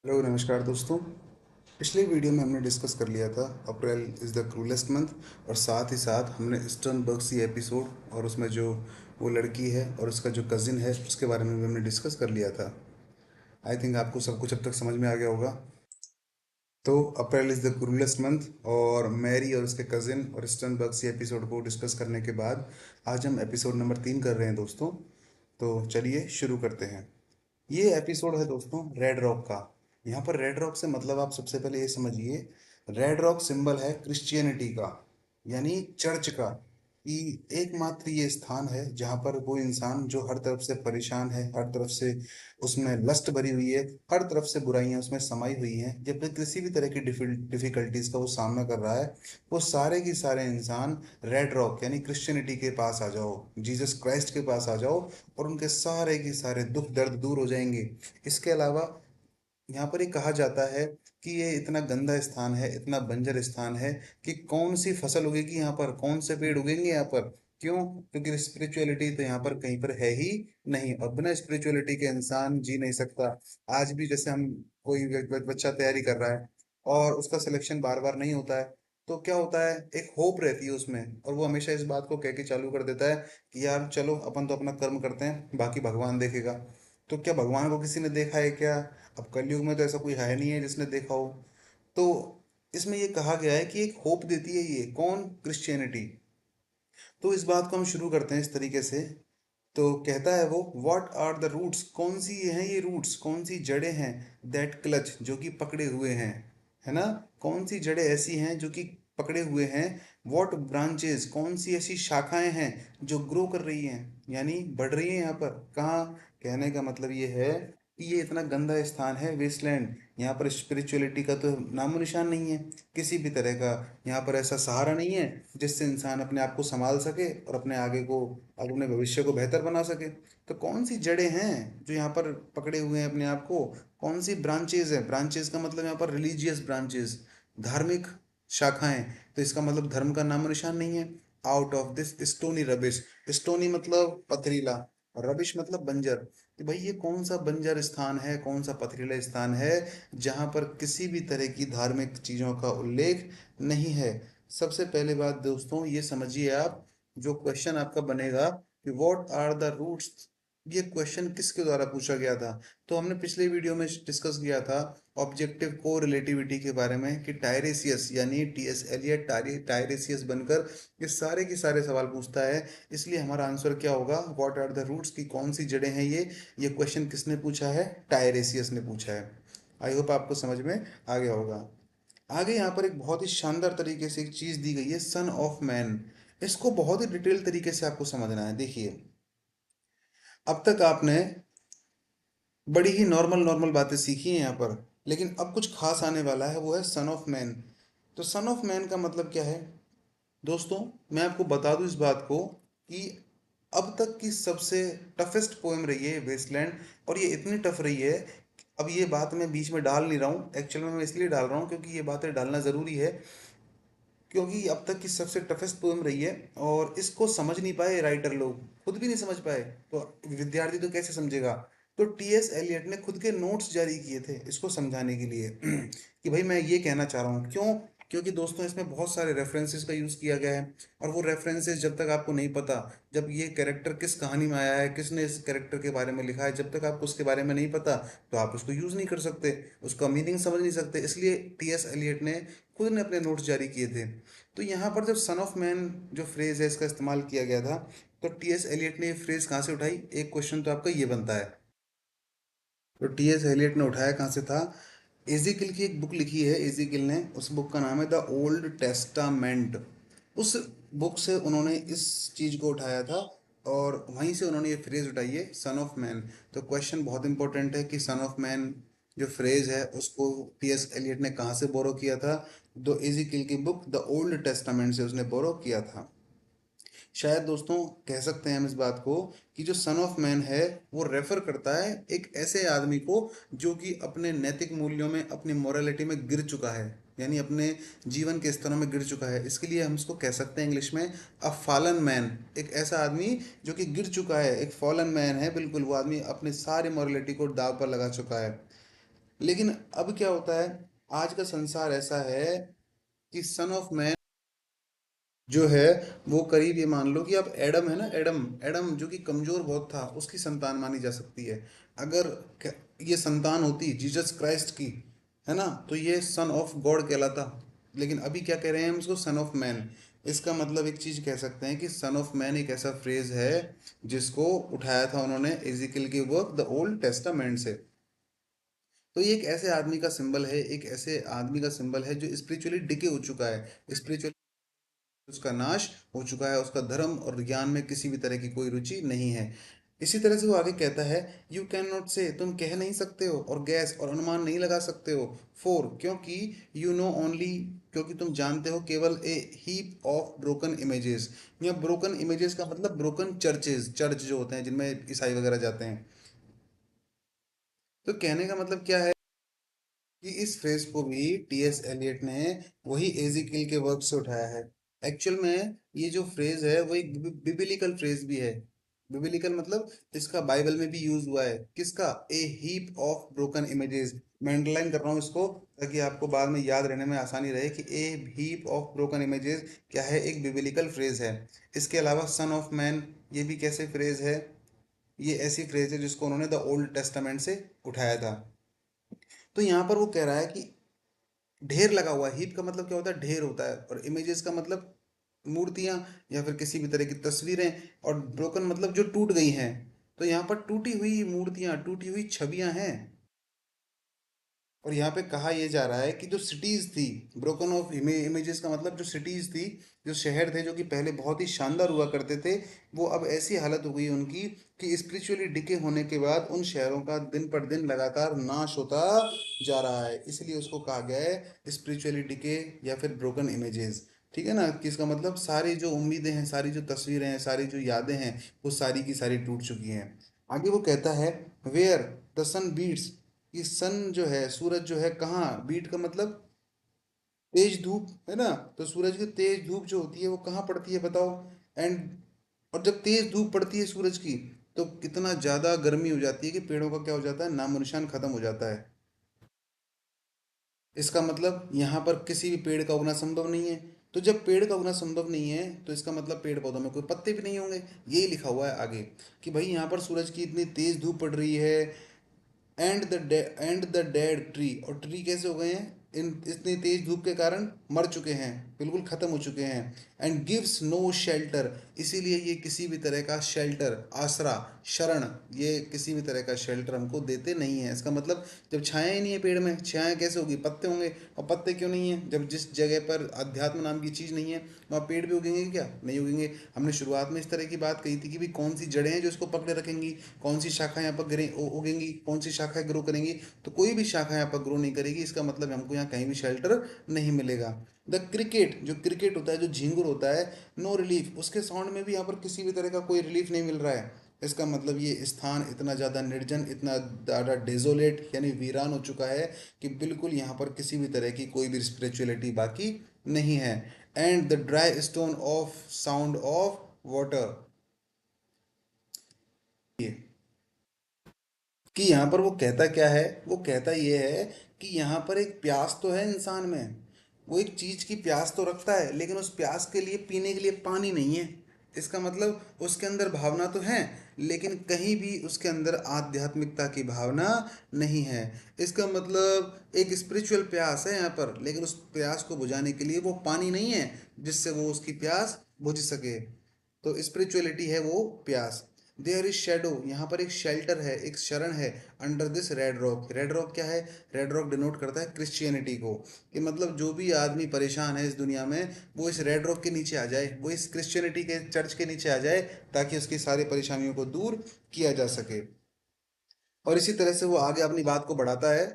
Hello नमस्कार दोस्तों। पिछले वीडियो में हमने डिस्कस कर लिया था April is the cruellest month, और साथ ही साथ हमने ईस्टर्न बर्गसी एपिसोड और उसमें जो वो लड़की है और उसका जो कज़िन है उसके बारे में भी हमने डिस्कस कर लिया था। आई थिंक आपको सब कुछ अब तक समझ में आ गया होगा। तो April is the cruellest month और मैरी और उसके कज़िन और ईस्टर्न बर्गसी एपिसोड को डिस्कस करने के बाद आज हम एपिसोड नंबर 3 कर रहे हैं दोस्तों। तो चलिए शुरू करते हैं। ये एपिसोड है दोस्तों रेड रॉक का। यहाँ पर रेड रॉक से मतलब आप सबसे पहले ये समझिए, रेड रॉक सिंबल है क्रिश्चियनिटी का, यानी चर्च का। कि एकमात्र ये स्थान है जहाँ पर वो इंसान जो हर तरफ से परेशान है, हर तरफ से उसमें लस्ट भरी हुई है, हर तरफ से बुराइयां उसमें समाई हुई हैं, जब भी किसी भी तरह की डिफिकल्टीज का वो सामना कर रहा है, वो सारे के सारे इंसान रेड रॉक यानी क्रिश्चियनिटी के पास आ जाओ, जीसस क्राइस्ट के पास आ जाओ, और उनके सारे के सारे दुख दर्द दूर हो जाएंगे। इसके अलावा यहाँ पर ये कहा जाता है कि ये इतना गंदा स्थान है, इतना बंजर स्थान है कि कौन सी फसल उगेगी यहाँ पर, कौन से पेड़ उगेंगे यहाँ पर। क्यों? क्योंकि स्पिरिचुअलिटी तो यहाँ पर कहीं पर है ही नहीं, और बिना स्पिरिचुअलिटी के इंसान जी नहीं सकता। आज भी जैसे हम कोई बच्चा तैयारी कर रहा है और उसका सिलेक्शन बार बार नहीं होता है, तो क्या होता है, एक होप रहती है उसमें, और वो हमेशा इस बात को कह के चालू कर देता है कि यार चलो अपन तो अपना कर्म करते हैं, बाकी भगवान देखेगा। तो क्या भगवान को किसी ने देखा है क्या? अब कलयुग में तो ऐसा कोई है नहीं है जिसने देखा हो। तो इसमें ये कहा गया है कि एक होप देती है ये कौन, क्रिश्चियनिटी। तो इस बात को हम शुरू करते हैं इस तरीके से। तो कहता है वो, व्हाट आर द रूट्स, कौन सी ये हैं ये रूट्स, कौन सी जड़ें हैं, दैट क्लच जो कि पकड़े हुए हैं, है ना। कौन सी जड़ें ऐसी हैं जो कि पकड़े हुए हैं। व्हाट ब्रांचेस, कौन सी ऐसी शाखाएं हैं जो ग्रो कर रही हैं, यानी बढ़ रही हैं यहाँ पर। कहाँ? कहने का मतलब ये है कि ये इतना गंदा स्थान है, वेस्टलैंड, यहाँ पर स्पिरिचुअलिटी का तो नामो निशान नहीं है किसी भी तरह का। यहाँ पर ऐसा सहारा नहीं है जिससे इंसान अपने आप को संभाल सके और अपने आगे को, अपने भविष्य को बेहतर बना सके। तो कौन सी जड़ें हैं जो यहाँ पर पकड़े हुए हैं अपने आप को, कौन सी ब्रांचेज है, ब्रांचेज का मतलब यहाँ पर रिलीजियस ब्रांचेज, धार्मिक शाखाएं। तो इसका मतलब धर्म का नामो निशान नहीं है। Out of this stony rubbish, stony मतलब पथरीला, और रबिश मतलब बंजर। कि भाई ये कौन सा बंजर स्थान है, कौन सा पथरीला स्थान है जहाँ पर किसी भी तरह की धार्मिक चीज़ों का उल्लेख नहीं है। सबसे पहले बात दोस्तों ये समझिए आप, जो क्वेश्चन आपका बनेगा कि व्हाट आर द रूट्स, ये क्वेश्चन किसके द्वारा पूछा गया था। तो हमने पिछले वीडियो में डिस्कस किया था ऑब्जेक्टिव को रिलेटिविटी के बारे में, कि टायरेसियस यानी टीएस एलियट टायरेसियस बनकर ये सारे के सारे सवाल पूछता है। इसलिए हमारा आंसर क्या होगा, व्हाट आर द रूट्स, की कौन सी जड़ें हैं ये क्वेश्चन किसने पूछा है, टायरेसियस ने पूछा है। आई होप आपको समझ में आ गया होगा। आगे यहाँ पर एक बहुत ही शानदार तरीके से एक चीज दी गई है, सन ऑफ मैन। इसको बहुत ही डिटेल तरीके से आपको समझना है। देखिए, अब तक आपने बड़ी ही नॉर्मल नॉर्मल बातें सीखी हैं यहाँ पर, लेकिन अब कुछ खास आने वाला है, वो है सन ऑफ मैन। तो सन ऑफ मैन का मतलब क्या है दोस्तों? मैं आपको बता दूं इस बात को कि अब तक की सबसे टफेस्ट पोएम रही है वेस्टलैंड, और ये इतनी टफ रही है। अब ये बात मैं बीच में डाल नहीं रहा हूँ, एक्चुअल में मैं इसलिए डाल रहा हूँ क्योंकि ये बातें डालना ज़रूरी है, क्योंकि अब तक की सबसे टफेस्ट पोएम रही है और इसको समझ नहीं पाए राइटर लोग, खुद भी नहीं समझ पाए, तो विद्यार्थी तो कैसे समझेगा। तो टीएस एलियट ने खुद के नोट्स जारी किए थे इसको समझाने के लिए कि भाई मैं ये कहना चाह रहा हूँ। क्यों? क्योंकि दोस्तों इसमें बहुत सारे रेफरेंसेस का यूज़ किया गया है, और वो रेफरेंसेस जब तक आपको नहीं पता, जब ये कैरेक्टर किस कहानी में आया है, किसने इस कैरेक्टर के बारे में लिखा है, जब तक आपको उसके बारे में नहीं पता तो आप उसको यूज़ नहीं कर सकते, उसका मीनिंग समझ नहीं सकते। इसलिए टीएस एलियट ने खुद ने अपने नोट्स जारी किए थे। तो यहाँ पर जब सन ऑफ मैन जो फ्रेज है इसका इस्तेमाल किया गया था, तो टीएस एलियट ने ये फ्रेज कहाँ से उठाई, एक क्वेश्चन तो आपका ये बनता है। तो टीएस एलियट ने उठाया कहाँ से था, एजिकिल की एक बुक लिखी है एजिकिल ने, उस बुक का नाम है द ओल्ड टेस्टामेंट। उस बुक से उन्होंने इस चीज़ को उठाया था, और वहीं से उन्होंने ये फ्रेज उठाई है सन ऑफ मैन। तो क्वेश्चन बहुत इंपॉर्टेंट है कि सन ऑफ मैन जो फ्रेज है उसको टीएस एलियट ने कहाँ से बोरो किया था। दो एजिकिल की बुक द ओल्ड टेस्टामेंट से उसने बोरो किया था। शायद दोस्तों कह सकते हैं हम इस बात को कि जो सन ऑफ मैन है वो रेफर करता है एक ऐसे आदमी को जो कि अपने नैतिक मूल्यों में, अपनी मोरालिटी में गिर चुका है, यानी अपने जीवन के स्तरों में गिर चुका है। इसके लिए हम इसको कह सकते हैं इंग्लिश में अ फॉलन मैन। एक ऐसा आदमी जो कि गिर चुका है, एक फॉलन मैन है, बिल्कुल वो आदमी अपनी सारी मोरालिटी को दाव पर लगा चुका है। लेकिन अब क्या होता है, आज का संसार ऐसा है कि सन ऑफ मैन जो है वो करीब, ये मान लो कि अब एडम है ना, एडम एडम जो कि कमजोर बहुत था, उसकी संतान मानी जा सकती है। अगर ये संतान होती जीसस क्राइस्ट की, है ना, तो ये सन ऑफ गॉड कहलाता। लेकिन अभी क्या कह रहे हैं हम इसको, सन ऑफ मैन। इसका मतलब एक चीज कह सकते हैं कि सन ऑफ मैन एक ऐसा फ्रेज है जिसको उठाया था उन्होंने एजिकल के वर्क द ओल्ड टेस्टामेंट से। तो ये एक ऐसे आदमी का सिंबल है, एक ऐसे आदमी का सिंबल है जो स्पिरिचुअली डिके हो चुका है, स्पिरिचुअली उसका नाश हो चुका है, उसका धर्म और ज्ञान में किसी भी तरह की कोई रुचि नहीं है। इसी तरह से वो आगे कहता है, यू कैन नॉट से, तुम कह नहीं सकते हो, और गैस और अनुमान नहीं लगा सकते हो, फोर क्योंकि, यू नो ओनली, क्योंकि तुम जानते हो केवल ए हीप ऑफ ब्रोकन इमेजेस। या ब्रोकन इमेजेस का मतलब ब्रोकन चर्चेज, चर्च जो होते हैं जिनमें ईसाई वगैरह जाते हैं। तो कहने का मतलब क्या है कि इस फ्रेज को भी टीएस एलियट ने वही एजिकिल के वर्क से उठाया है। एक्चुअल में ये जो फ्रेज है वो एक बिबिलिकल फ्रेज भी है। बिबिलिकल मतलब इसका बाइबल में भी यूज हुआ है, किसका, ए हीप ऑफ ब्रोकन इमेजेस। मैं अंडरलाइन कर रहा हूँ इसको ताकि आपको बाद में याद रहने में आसानी रहे कि ए हीप ऑफ ब्रोकन इमेजेस क्या है, एक बिबिलिकल फ्रेज है। इसके अलावा सन ऑफ मैन, ये भी कैसे फ्रेज है, ये ऐसी फ्रेज है जिसको उन्होंने द ओल्ड टेस्टामेंट से उठाया था। तो यहाँ पर वो कह रहा है कि ढेर लगा हुआ है। हीप का मतलब क्या होता है, ढेर होता है, और इमेजेस का मतलब मूर्तियां या फिर किसी भी तरह की तस्वीरें, और ब्रोकन मतलब जो टूट गई हैं। तो यहाँ पर टूटी हुई मूर्तियां, टूटी हुई छवियां हैं। और यहाँ पे कहा यह जा रहा है कि जो सिटीज थी, ब्रोकन ऑफ इमेजेस का मतलब जो सिटीज थी, जो शहर थे जो कि पहले बहुत ही शानदार हुआ करते थे, वो अब ऐसी हालत हो गई उनकी कि स्पिरिचुअली डिके होने के बाद उन शहरों का दिन पर दिन लगातार नाश होता जा रहा है। इसलिए उसको कहा गया है स्पिरिचुअली डिके या फिर ब्रोकन इमेजेस। ठीक है ना, कि इसका मतलब सारी जो उम्मीदें हैं, सारी जो तस्वीरें हैं, सारी जो यादें हैं, वो सारी की सारी टूट चुकी हैं। आगे वो कहता है, वेयर द सन बीट्स, कि सन जो है, सूरज जो है, कहाँ, बीट का मतलब तेज धूप है ना, तो सूरज की तेज धूप जो होती है वो कहाँ पड़ती है बताओ। एंड और जब तेज धूप पड़ती है सूरज की, तो कितना ज़्यादा गर्मी हो जाती है कि पेड़ों का क्या हो जाता है, नामो निशान खत्म हो जाता है। इसका मतलब यहाँ पर किसी भी पेड़ का उगना संभव नहीं है। तो जब पेड़ का उगना संभव नहीं है तो इसका मतलब पेड़ पौधों में कोई पत्ते भी नहीं होंगे। यही लिखा हुआ है आगे कि भाई यहाँ पर सूरज की इतनी तेज धूप पड़ रही है, एंड द डेड ट्री, और ट्री कैसे हो गए हैं, इन इतनी तेज धूप के कारण मर चुके हैं, बिल्कुल खत्म हो चुके हैं। एंड गिव्स नो शेल्टर, इसीलिए ये किसी भी तरह का शेल्टर, आसरा, शरण, ये किसी भी तरह का शेल्टर हमको देते नहीं है। इसका मतलब जब छाया ही नहीं है पेड़ में, छाया कैसे होगी, पत्ते होंगे, और पत्ते क्यों नहीं है, जब जिस जगह पर अध्यात्म नाम की चीज़ नहीं है वहाँ पेड़ भी उगेंगे क्या, नहीं उगेंगे। हमने शुरुआत में इस तरह की बात कही थी कि भाई कौन सी जड़ें हैं जो इसको पकड़े रखेंगी, कौन सी शाखा यहाँ पर उगेंगी, कौन सी शाखा ग्रो करेंगी। तो कोई भी शाखा यहाँ पर ग्रो नहीं करेगी, इसका मतलब हमको यहाँ कहीं भी शेल्टर नहीं मिलेगा। द क्रिकेट, जो क्रिकेट होता है, जो झींगुर होता है, नो रिलीफ, उसके साउंड में भी यहाँ पर किसी भी तरह का कोई रिलीफ नहीं मिल रहा है। इसका मतलब ये स्थान इतना ज़्यादा निर्जन, इतना ज़्यादा डेजोलेट यानी वीरान हो चुका है कि बिल्कुल यहाँ पर किसी भी तरह की कोई भी स्पिरिचुअलिटी बाकी नहीं है। And the dry stone of sound of water, कि यहाँ पर वो कहता क्या है, वो कहता ये है कि यहाँ पर एक प्यास तो है इंसान में, वो एक चीज़ की प्यास तो रखता है, लेकिन उस प्यास के लिए पीने के लिए पानी नहीं है। इसका मतलब उसके अंदर भावना तो है, लेकिन कहीं भी उसके अंदर आध्यात्मिकता की भावना नहीं है। इसका मतलब एक स्पिरिचुअल प्यास है यहाँ पर, लेकिन उस प्यास को बुझाने के लिए वो पानी नहीं है जिससे वो उसकी प्यास बुझ सके। तो स्पिरिचुअलिटी है वो प्यास। देयर इज शेडो, यहाँ पर एक शेल्टर है, एक शरण है, under this red rock. Red rock क्या है, रेड रॉक डिनोट करता है क्रिश्चियनिटी को, कि मतलब जो भी आदमी परेशान है इस दुनिया में, वो इस रेड रॉक के नीचे आ जाए, वो इस क्रिश्चियनिटी के चर्च के नीचे आ जाए, ताकि उसकी सारी परेशानियों को दूर किया जा सके। और इसी तरह से वो आगे अपनी बात को बढ़ाता है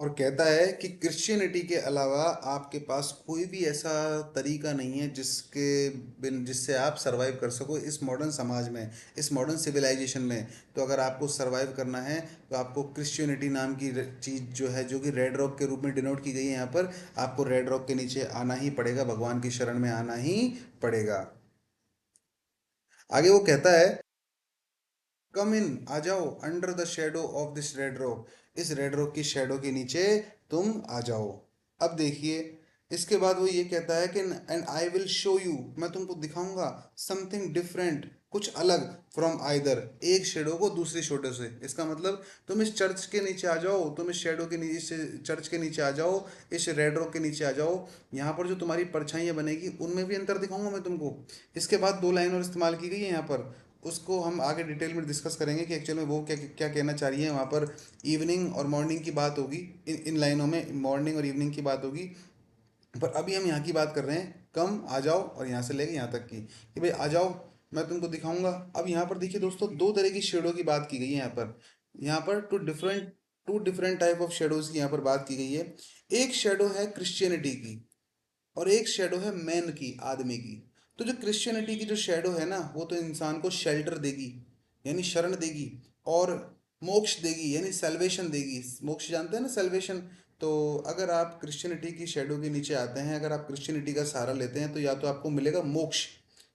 और कहता है कि क्रिश्चियनिटी के अलावा आपके पास कोई भी ऐसा तरीका नहीं है जिसके बिन जिससे आप सरवाइव कर सको इस मॉडर्न समाज में, इस मॉडर्न सिविलाइजेशन में। तो अगर आपको सरवाइव करना है तो आपको क्रिश्चियनिटी नाम की चीज़ जो है, जो कि रेड रॉक के रूप में डिनोट की गई है यहाँ पर, आपको रेड रॉक के नीचे आना ही पड़ेगा, भगवान की शरण में आना ही पड़ेगा। आगे वो कहता है, कम इन, आ जाओ, under the shadow of this red rock, इस रेड रॉक की शेडो के नीचे तुम आ जाओ। अब देखिए, इसके बाद वो ये कहता है कि and I will show you, मैं तुमको दिखाऊंगा समथिंग डिफरेंट, कुछ अलग, फ्रॉम आइदर, एक शेडो को दूसरी शेडो से। इसका मतलब तुम इस चर्च के नीचे आ जाओ, तुम इस शेडो के नीचे, इस चर्च के नीचे आ जाओ, इस रेड रॉक के नीचे आ जाओ, यहाँ पर जो तुम्हारी परछाइयाँ बनेगी उनमें भी अंतर दिखाऊंगा मैं तुमको। इसके बाद दो लाइन और इस्तेमाल की गई है यहाँ पर, उसको हम आगे डिटेल में डिस्कस करेंगे कि एक्चुअल में वो क्या क्या कहना चाह रही है। वहाँ पर इवनिंग और मॉर्निंग की बात होगी, इन लाइनों में मॉर्निंग और इवनिंग की बात होगी। पर अभी हम यहाँ की बात कर रहे हैं, कम, आ जाओ, और यहाँ से लेके यहाँ तक की कि भाई आ जाओ, मैं तुमको दिखाऊंगा। अब यहाँ पर देखिए दोस्तों, दो तरह की शेडो की बात की गई है यहाँ पर। यहाँ पर two different type of shadows की यहाँ पर बात की गई है। एक शेडो है क्रिश्चियनिटी की, और एक शेडो है मैन की, आदमी की। तो जो क्रिश्चियनिटी की जो शेडो है ना, वो तो इंसान को शेल्टर देगी, यानी शरण देगी, और मोक्ष देगी, यानी सेल्वेशन देगी। मोक्ष जानते हैं ना, सेल्वेशन। तो अगर आप क्रिश्चियनिटी की शेडो के नीचे आते हैं, अगर आप क्रिश्चियनिटी का सहारा लेते हैं, तो या तो आपको मिलेगा मोक्ष,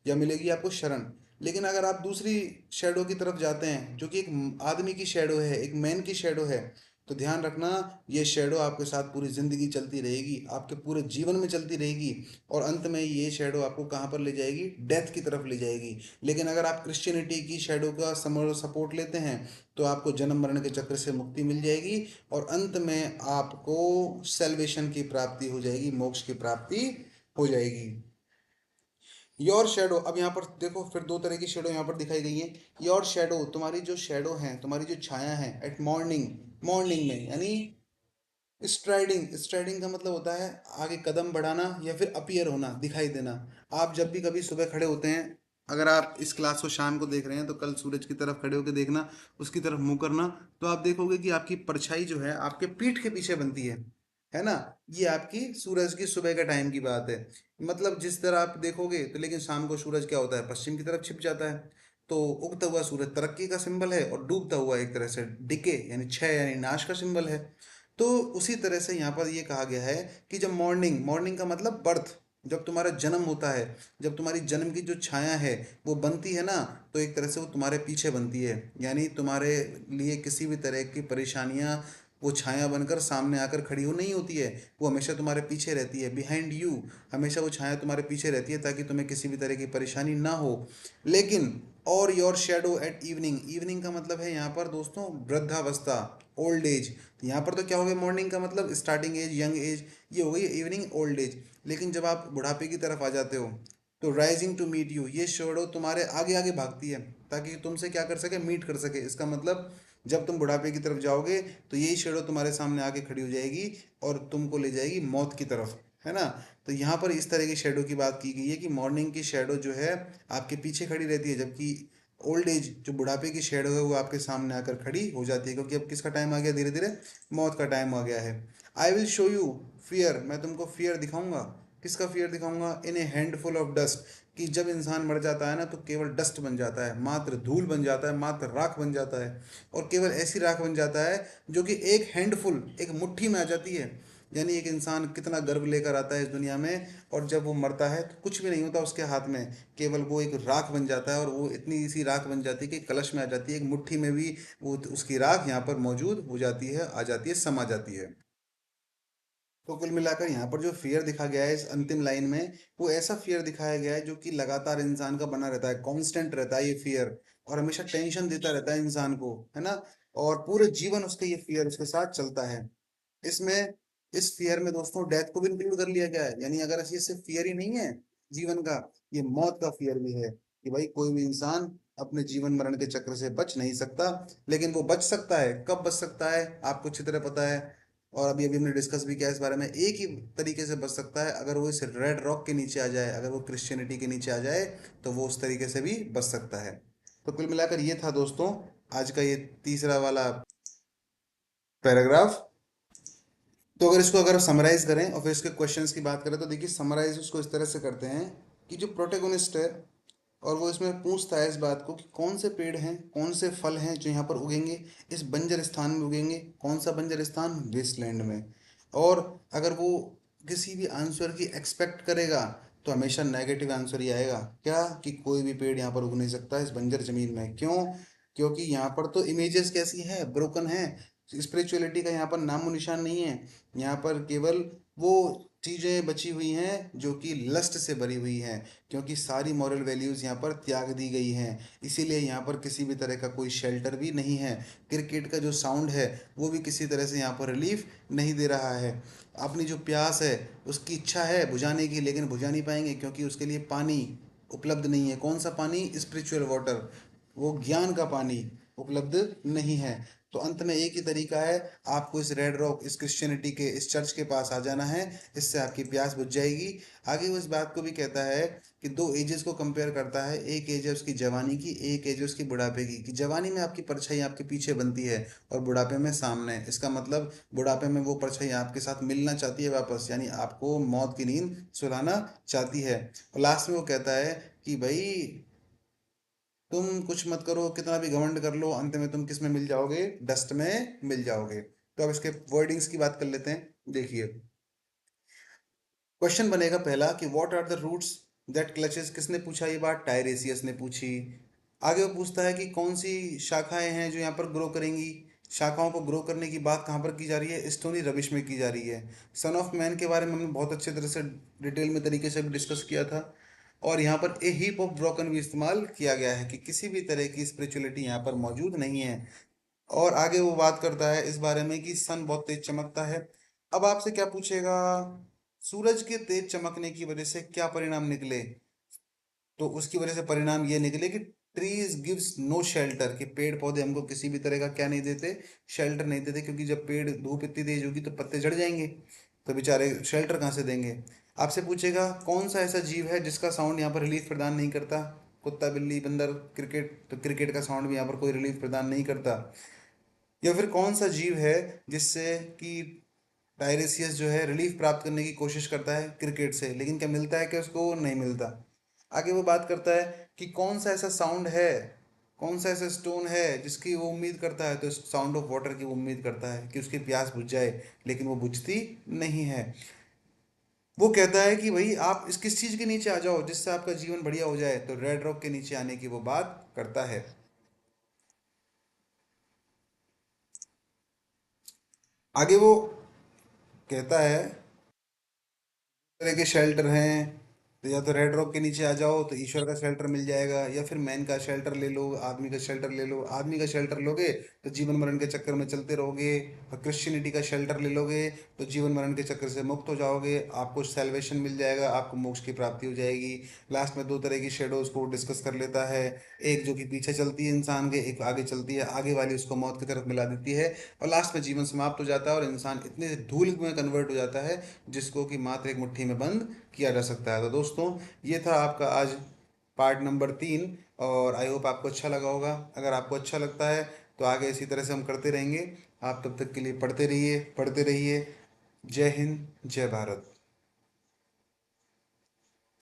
या मिलेगी आपको शरण। लेकिन अगर आप दूसरी शेडो की तरफ जाते हैं, जो कि एक आदमी की शेडो है, एक मैन की शेडो है, तो ध्यान रखना, ये शेडो आपके साथ पूरी ज़िंदगी चलती रहेगी, आपके पूरे जीवन में चलती रहेगी, और अंत में ये शेडो आपको कहाँ पर ले जाएगी, डेथ की तरफ ले जाएगी। लेकिन अगर आप क्रिश्चियनिटी की शेडो का सपोर्ट लेते हैं, तो आपको जन्म मरण के चक्र से मुक्ति मिल जाएगी, और अंत में आपको सेल्वेशन की प्राप्ति हो जाएगी, मोक्ष की प्राप्ति हो जाएगी। योर शेडो, अब यहाँ पर देखो, फिर दो तरह की शेडो यहाँ पर दिखाई गई है। योर शेडो, तुम्हारी जो शेडो है, तुम्हारी जो छाया है, एट मॉर्निंग, मॉर्निंग में, यानी स्ट्राइडिंग, स्ट्राइडिंग का मतलब होता है आगे कदम बढ़ाना, या फिर अपीयर होना, दिखाई देना। आप जब भी कभी सुबह खड़े होते हैं, अगर आप इस क्लास को शाम को देख रहे हैं, तो कल सूरज की तरफ खड़े होकर देखना, उसकी तरफ मुंह करना, तो आप देखोगे कि आपकी परछाई जो है आपके पीठ के पीछे बनती है ना। ये आपकी सूरज की सुबह के टाइम की बात है। मतलब जिस तरह आप देखोगे, तो लेकिन शाम को सूरज क्या होता है, पश्चिम की तरफ छिप जाता है। तो उगता हुआ सूरज तरक्की का सिंबल है, और डूबता हुआ एक तरह से डिके, यानी क्षय, यानी नाश का सिंबल है। तो उसी तरह से यहाँ पर ये कहा गया है कि जब मॉर्निंग, मॉर्निंग का मतलब बर्थ, जब तुम्हारा जन्म होता है, जब तुम्हारी जन्म की जो छाया है वो बनती है ना, तो एक तरह से वो तुम्हारे पीछे बनती है, यानी तुम्हारे लिए किसी भी तरह की परेशानियाँ वो छाया बनकर सामने आकर खड़ी हो नहीं होती है, वो हमेशा तुम्हारे पीछे रहती है, बिहाइंड यू। हमेशा वो छाया तुम्हारे पीछे रहती है, ताकि तुम्हें किसी भी तरह की परेशानी ना हो। लेकिन और your shadow at evening, evening का मतलब है यहाँ पर दोस्तों वृद्धावस्था, ओल्ड एज। तो यहाँ पर तो क्या हो गया, मॉर्निंग का मतलब स्टार्टिंग एज, यंग एज, ये हो गई इवनिंग, ओल्ड एज। लेकिन जब आप बुढ़ापे की तरफ आ जाते हो, तो राइजिंग टू मीट यू, ये शेडो तुम्हारे आगे आगे भागती है, ताकि तुमसे क्या कर सके, मीट कर सके। इसका मतलब जब तुम बुढ़ापे की तरफ जाओगे, तो यही शेडो तुम्हारे सामने आके खड़ी हो जाएगी, और तुमको ले जाएगी मौत की तरफ, है ना। तो यहाँ पर इस तरह की शेडो की बात की गई है कि मॉर्निंग की शेडो जो है आपके पीछे खड़ी रहती है, जबकि ओल्ड एज, जो बुढ़ापे की शेडो है, वो आपके सामने आकर खड़ी हो जाती है, क्योंकि अब किसका टाइम आ गया, धीरे धीरे मौत का टाइम आ गया है। I will show you fear, मैं तुमको फियर दिखाऊंगा। किसका फियर दिखाऊंगा, इन ए हैंडफुल ऑफ डस्ट, कि जब इंसान मर जाता है ना, तो केवल डस्ट बन जाता है, मात्र धूल बन जाता है, मात्र राख बन जाता है, और केवल ऐसी राख बन जाता है जो कि एक हैंडफुल, एक मुट्ठी में आ जाती है। यानी एक इंसान कितना गर्व लेकर आता है इस दुनिया में, और जब वो मरता है तो कुछ भी नहीं होता उसके हाथ में, केवल वो एक राख बन जाता है, और वो इतनी सी राख बन जाती है कि कलश में आ जाती है, एक मुट्ठी में भी वो उसकी राख यहाँ पर मौजूद हो जाती है, आ जाती है, समा जाती है। तो कुल मिलाकर यहाँ पर जो फियर दिखा गया है इस अंतिम लाइन में, वो ऐसा फियर दिखाया गया है जो कि लगातार इंसान का बना रहता है, कांस्टेंट रहता है ये फियर, और हमेशा टेंशन देता रहता है इंसान को, है ना। और पूरे जीवन उसके ये फियर उसके साथ चलता है। इसमें, इस फियर में दोस्तों डेथ को भी इंक्लूड कर लिया गया है, यानी अगर ये सिर्फ फियर ही नहीं है जीवन का, ये मौत का फियर भी है, कि भाई कोई भी इंसान अपने जीवन मरण के चक्र से बच नहीं सकता। लेकिन वो बच सकता है, कब बच सकता है आपको अच्छी तरह पता है, और अभी अभी हमने डिस्कस भी किया इस बारे में। एक ही तरीके से बच सकता है, अगर वो इस रेड रॉक के नीचे आ जाए, अगर वो क्रिश्चियनिटी के नीचे आ जाए, तो वो उस तरीके से भी बच सकता है। तो कुल मिलाकर ये था दोस्तों आज का ये तीसरा वाला पैराग्राफ। तो अगर समराइज करें और फिर इसके क्वेश्चंस की बात करें, तो देखिए समराइज उसको इस तरह से करते हैं कि जो प्रोटेगोनिस्ट है, और वो इसमें पूछता है इस बात को कि कौन से पेड़ हैं, कौन से फल हैं जो यहाँ पर उगेंगे, इस बंजर स्थान में उगेंगे। कौन सा बंजर स्थान, वेस्टलैंड में। और अगर वो किसी भी आंसर की एक्सपेक्ट करेगा, तो हमेशा नेगेटिव आंसर ही आएगा, क्या, कि कोई भी पेड़ यहाँ पर उग नहीं सकता इस बंजर जमीन में। क्यों, क्योंकि यहाँ पर तो इमेजेस कैसी है, ब्रोकन है। स्पिरिचुअलिटी का यहाँ पर नामो निशान नहीं है। यहाँ पर केवल वो चीजें बची हुई हैं जो कि लस्ट से भरी हुई हैं, क्योंकि सारी मॉरल वैल्यूज यहाँ पर त्याग दी गई हैं। इसीलिए यहाँ पर किसी भी तरह का कोई शेल्टर भी नहीं है। क्रिकेट का जो साउंड है वो भी किसी तरह से यहाँ पर रिलीफ नहीं दे रहा है। अपनी जो प्यास है, उसकी इच्छा है बुझाने की, लेकिन बुझा नहीं पाएंगे क्योंकि उसके लिए पानी उपलब्ध नहीं है। कौन सा पानी? स्पिरिचुअल वाटर, वो ज्ञान का पानी उपलब्ध नहीं है। तो अंत में एक ही तरीका है, आपको इस रेड रॉक, इस क्रिश्चियनिटी के, इस चर्च के पास आ जाना है। इससे आपकी प्यास बुझ जाएगी। आगे वो इस बात को भी कहता है कि दो एजेस को कंपेयर करता है। एक एज है उसकी जवानी की, एक एज है उसकी बुढ़ापे की। कि जवानी में आपकी परछाई आपके पीछे बनती है और बुढ़ापे में सामने। इसका मतलब बुढ़ापे में वो परछाई आपके साथ मिलना चाहती है वापस, यानी आपको मौत की नींद सुलाना चाहती है। और लास्ट में वो कहता है कि भाई तुम कुछ मत करो, कितना भी घमंड कर लो, अंत में तुम किस में मिल जाओगे? डस्ट में मिल जाओगे। तो अब इसके वर्डिंग्स की बात कर लेते हैं। देखिए, क्वेश्चन बनेगा पहला कि what are the roots that clutches. किसने पूछा ये बात? टायरेसियस ने पूछी। आगे वो पूछता है कि कौन सी शाखाएं हैं जो यहाँ पर ग्रो करेंगी। शाखाओं को ग्रो करने की बात कहाँ पर की जा रही है? स्टोनी रबिश में की जा रही है। सन ऑफ मैन के बारे में हमने बहुत अच्छे तरह से डिटेल में तरीके से डिस्कस किया था। और यहाँ पर ए हीप ऑफ ब्रोकन भी इस्तेमाल किया गया है कि किसी भी तरह की स्पिरिचुअलिटी यहाँ पर मौजूद नहीं है। और आगे वो बात करता है इस बारे में कि सन बहुत तेज चमकता है। अब आपसे क्या पूछेगा? सूरज के तेज चमकने की वजह से क्या परिणाम निकले? तो उसकी वजह से परिणाम ये निकले कि ट्रीज गिव्स नो शेल्टर, कि पेड़ पौधे हमको किसी भी तरह का क्या नहीं देते? शेल्टर नहीं देते। क्योंकि जब पेड़, धूप इतनी तेज होगी तो पत्ते झड़ जाएंगे, तो बेचारे शेल्टर कहाँ से देंगे? आपसे पूछेगा कौन सा ऐसा जीव है जिसका साउंड यहाँ पर रिलीफ प्रदान नहीं करता? कुत्ता, बिल्ली, बंदर, क्रिकेट। तो क्रिकेट का साउंड भी यहाँ पर कोई रिलीफ प्रदान नहीं करता। या फिर कौन सा जीव है जिससे कि टायरेसियस जो है रिलीफ प्राप्त करने की कोशिश करता है क्रिकेट से, लेकिन क्या मिलता है? क्या उसको नहीं मिलता। आगे वो बात करता है कि कौन सा ऐसा साउंड है, कौन सा ऐसा स्टोन है जिसकी वो उम्मीद करता है? तो साउंड ऑफ वाटर की वो उम्मीद करता है कि उसकी प्यास बुझ जाए, लेकिन वो बुझती नहीं है। वो कहता है कि भाई आप इस किस चीज़ के नीचे आ जाओ जिससे आपका जीवन बढ़िया हो जाए। तो रेड रॉक के नीचे आने की वो बात करता है। आगे वो कहता है तरह के शेल्टर हैं। तो या तो रेड रॉक के नीचे आ जाओ तो ईश्वर का शेल्टर मिल जाएगा, या फिर मैन का शेल्टर ले लो, आदमी का शेल्टर ले लो। आदमी का शेल्टर लोगे तो जीवन मरण के चक्कर में चलते रहोगे। और क्रिश्चियनिटी का शेल्टर ले लोगे तो जीवन मरण के चक्कर से मुक्त हो जाओगे, आपको सैल्वेशन मिल जाएगा, आपको मोक्ष की प्राप्ति हो जाएगी। लास्ट में दो तरह की शेडोज को डिस्कस कर लेता है। एक जो कि पीछे चलती है इंसान के, एक आगे चलती है, आगे वाली उसको मौत की तरफ मिला देती है। और लास्ट में जीवन समाप्त हो जाता है और इंसान इतने धूल में कन्वर्ट हो जाता है जिसको कि मात्र एक मुट्ठी में बंद किया जा सकता है। तो दोस्तों, ये था आपका आज पार्ट नंबर 3। और आई होप आपको अच्छा लगा होगा। अगर आपको अच्छा लगता है तो आगे इसी तरह से हम करते रहेंगे। आप तब तक के लिए पढ़ते रहिए, पढ़ते रहिए। जय हिंद, जय भारत।